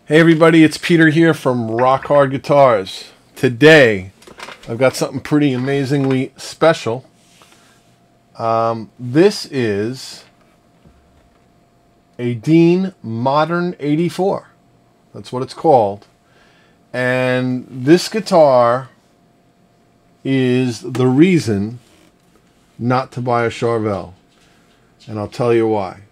Hey everybody, it's Peter here from Rock Hard Guitars. Today, I've got something pretty amazingly special. This is a Dean Modern 84. That's what it's called. And this guitar is the reason not to buy a Charvel. And I'll tell you why.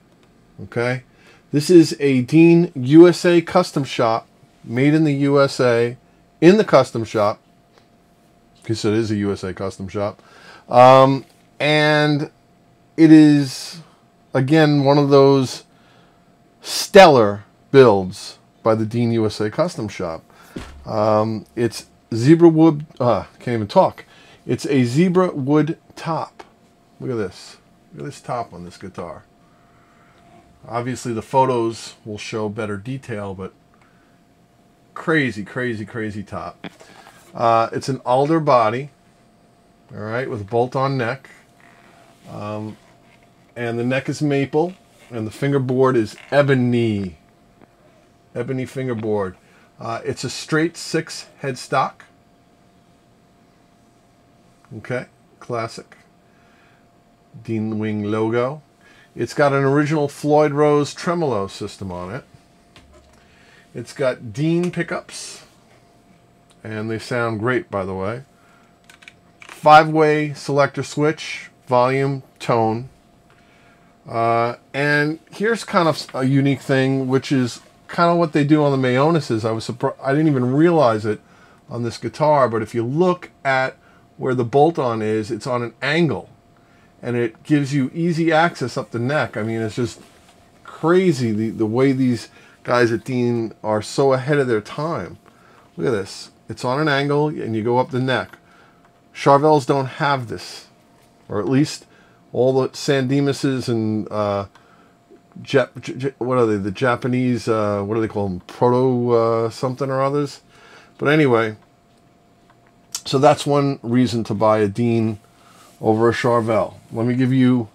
Okay? This is a Dean USA custom shop, made in the USA, in the custom shop, because it is a USA custom shop. And it is, again, one of those stellar builds by the Dean USA custom shop. It's zebra wood, can't even talk. It's a zebra wood top. Look at this. Look at this top on this guitar. Obviously the photos will show better detail, but crazy, crazy, crazy top. It's an alder body, all right, with a bolt-on neck. And the neck is maple, and the fingerboard is ebony. Ebony fingerboard. It's a straight 6 headstock. Okay, classic. Dean Wing logo. It's got an original Floyd Rose tremolo system on it. It's got Dean pickups, and they sound great, by the way. 5-way selector switch, volume, tone. And here's kind of a unique thing, which is kind of what they do on the Mayones's. I was surprised, I didn't even realize it on this guitar, but if you look at where the bolt-on is, it's on an angle. And it gives you easy access up the neck. I mean, it's just crazy the way these guys at Dean are so ahead of their time. Look at this. It's on an angle, and you go up the neck. Charvels don't have this. Or at least all the San Dimas's and what are they? The Japanese, what do they call them? Proto something or others. But anyway, so that's one reason to buy a Dean over a Charvel. Let me give you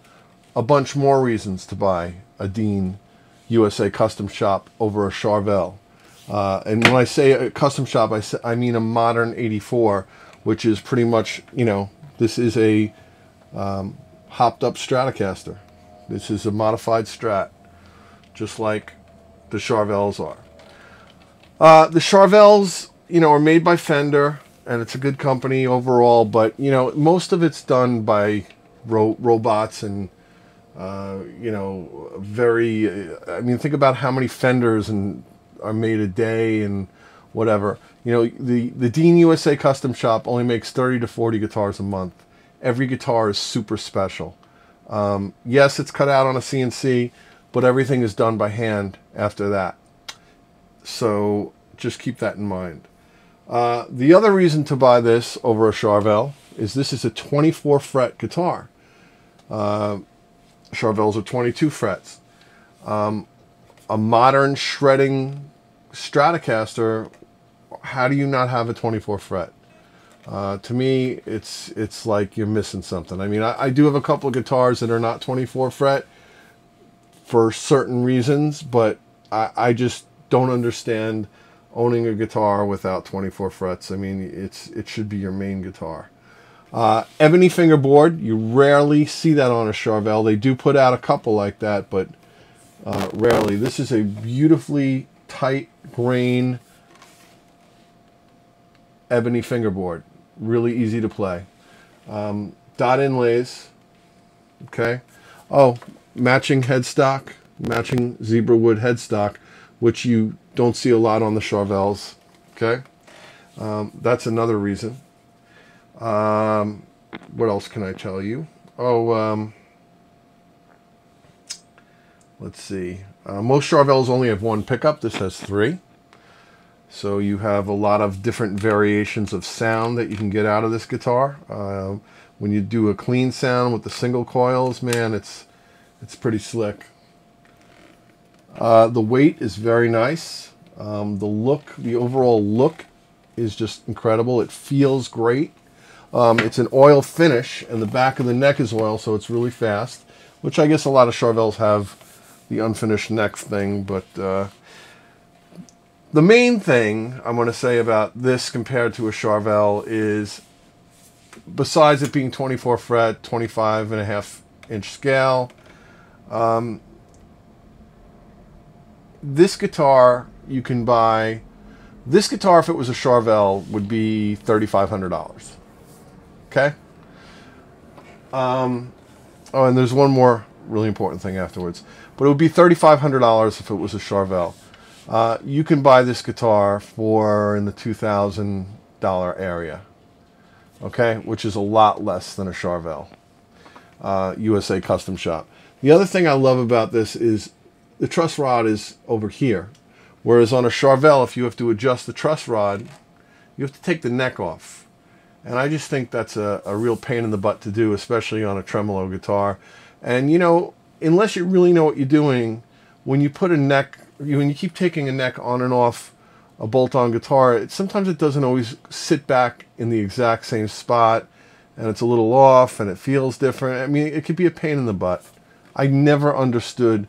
a bunch more reasons to buy a Dean USA custom shop over a Charvel. And when I say a custom shop, I mean a modern 84, which is pretty much, you know, this is a hopped up Stratocaster. This is a modified Strat, just like the Charvels are. The Charvels, you know, are made by Fender, and it's a good company overall, but, you know, most of it's done by robots and, you know, I mean, think about how many Fenders are made a day and whatever. You know, the Dean USA Custom Shop only makes 30 to 40 guitars a month. Every guitar is super special. Yes, it's cut out on a CNC, but everything is done by hand after that. So just keep that in mind. The other reason to buy this over a Charvel is this is a 24 fret guitar. Charvels are 22 frets. A modern shredding Stratocaster, how do you not have a 24 fret? To me, it's like you're missing something. I mean, I do have a couple of guitars that are not 24 fret for certain reasons, but I just don't understand owning a guitar without 24 frets. I mean, it should be your main guitar. Ebony fingerboard, you rarely see that on a Charvel. They do put out a couple like that, but rarely. This is a beautifully tight grain ebony fingerboard. Really easy to play. Dot inlays. Okay. Oh, matching headstock, matching zebra wood headstock, which you don't see a lot on the Charvels. Okay, that's another reason. What else can I tell you? Oh, let's see. Most Charvels only have one pickup. This has 3. So you have a lot of different variations of sound that you can get out of this guitar. When you do a clean sound with the single coils, man, it's pretty slick. The weight is very nice. The overall look is just incredible. It feels great. It's an oil finish, and the back of the neck is oil, so it's really fast, which I guess a lot of Charvels have the unfinished neck thing, but The main thing I'm going to say about this compared to a Charvel is, besides it being 24 fret, 25.5-inch scale, this guitar you can buy. This guitar, if it was a Charvel, would be $3,500. Okay. Oh, and there's one more really important thing afterwards. But it would be $3,500 if it was a Charvel. You can buy this guitar for in the $2,000 area. Okay, which is a lot less than a Charvel. USA Custom Shop. The other thing I love about this is the truss rod is over here. Whereas on a Charvel, if you have to adjust the truss rod, you have to take the neck off. And I just think that's a real pain in the butt to do, especially on a tremolo guitar. And, you know, unless you really know what you're doing, when you put a neck, when you keep taking a neck on and off a bolt-on guitar, sometimes it doesn't always sit back in the exact same spot, and it's a little off, and it feels different. I mean, it could be a pain in the butt. I never understood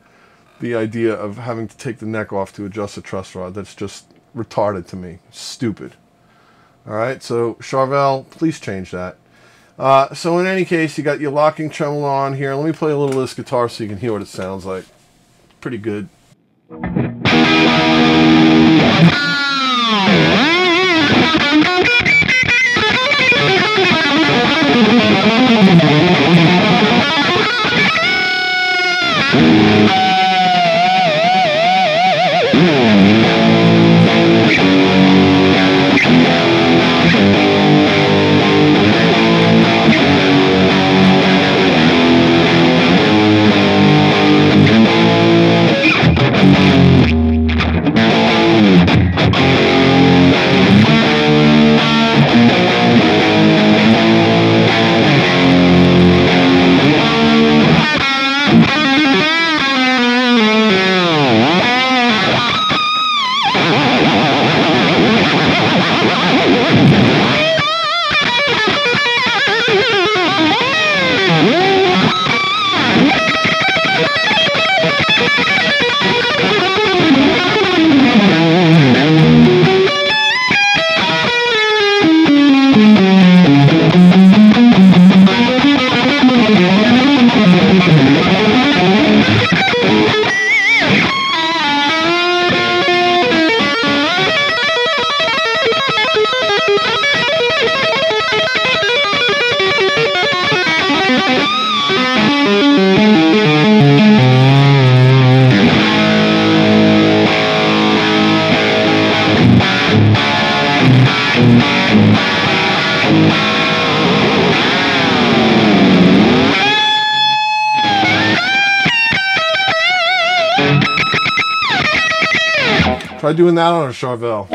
the idea of having to take the neck off to adjust a truss rod. That's just retarded to me. Stupid. All right, so Charvel, please change that. So in any case, you got your locking tremolo on here. Let me play a little of this guitar so you can hear what it sounds like. Pretty good. Try doing that on a Charvel.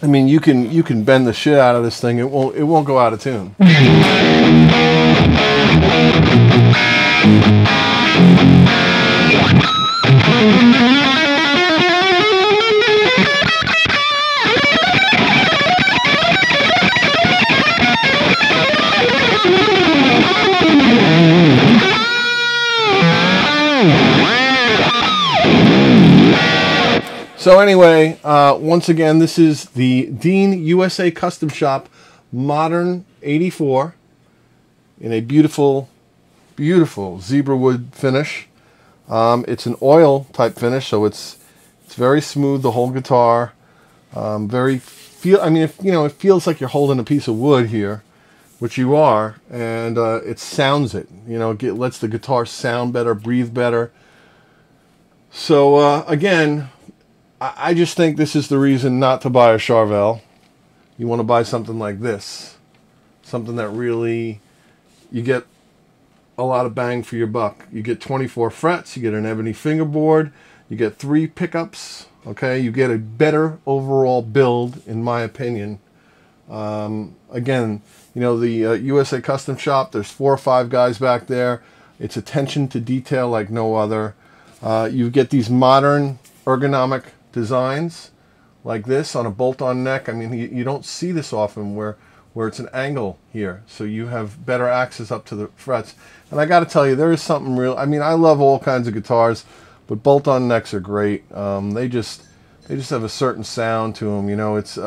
I mean, you can bend the shit out of this thing. It won't go out of tune. So anyway, once again, this is the Dean USA Custom Shop Modern 84 in a beautiful, beautiful zebra wood finish. It's an oil type finish, so it's very smooth, the whole guitar. I mean, it feels like you're holding a piece of wood here, which you are, and it sounds it. It lets the guitar sound better, breathe better. So again, I just think this is the reason not to buy a Charvel. You want to buy something like this, something that really, you get a lot of bang for your buck. You get 24 frets, you get an ebony fingerboard, you get 3 pickups. Okay, you get a better overall build, in my opinion. Again, the USA Custom Shop, there's 4 or 5 guys back there. It's attention to detail like no other. You get these modern ergonomic designs like this on a bolt-on neck. I mean, you don't see this often where it's an angle here, so you have better access up to the frets. And I got to tell you, there is something real. I mean, I love all kinds of guitars, but bolt-on necks are great. They just have a certain sound to them. It's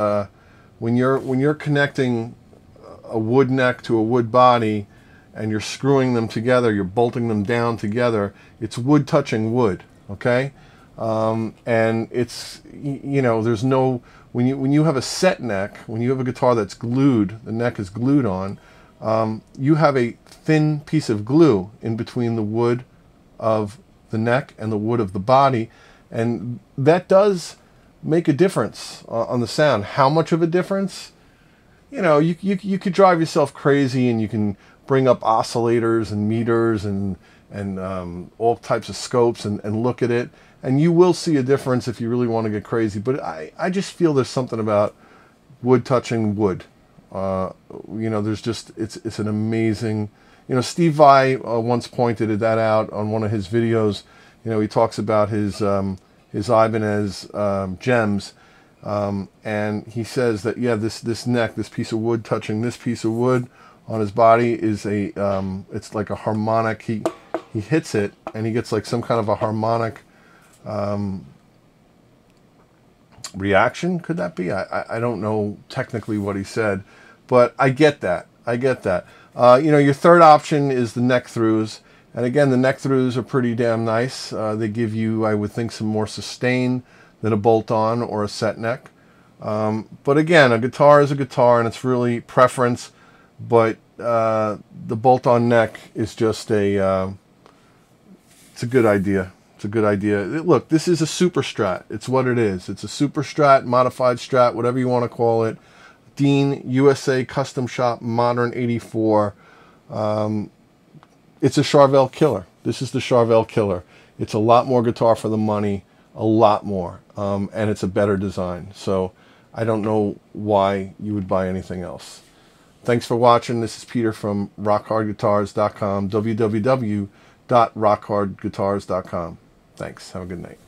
when you're connecting a wood neck to a wood body, and you're screwing them together, you're bolting them down together. It's wood touching wood, okay? And it's there's no when you have a set neck, when you have a guitar that's glued, the neck is glued on. You have a thin piece of glue in between the wood of the neck and the wood of the body, and that does make a difference on the sound. How much of a difference? You could drive yourself crazy, and you can bring up oscillators and meters and all types of scopes and look at it, and you will see a difference if you really want to get crazy. But I just feel there's something about wood touching wood. There's just, it's an amazing, Steve Vai once pointed that out on one of his videos. He talks about his Ibanez gems, and he says that, yeah, this neck, this piece of wood touching this piece of wood on his body is it's like a harmonic. He hits it and he gets like some kind of a harmonic reaction. Could that be? I don't know technically what he said, but I get that. Your third option is the neck throughs. And again, the neck throughs are pretty damn nice. They give you, I would think, some more sustain than a bolt-on or a set neck. But again, a guitar is a guitar, and it's really preference. But the bolt-on neck is just it's a good idea. It's a good idea. Look, this is a super strat. It's what it is. It's a super strat, modified strat, whatever you want to call it. Dean USA Custom Shop Modern 84. It's a Charvel killer. This is the Charvel killer. It's a lot more guitar for the money, a lot more, and it's a better design. So I don't know why you would buy anything else. Thanks for watching. This is Peter from rockhardguitars.com, www.rockhardguitars.com. Thanks. Have a good night.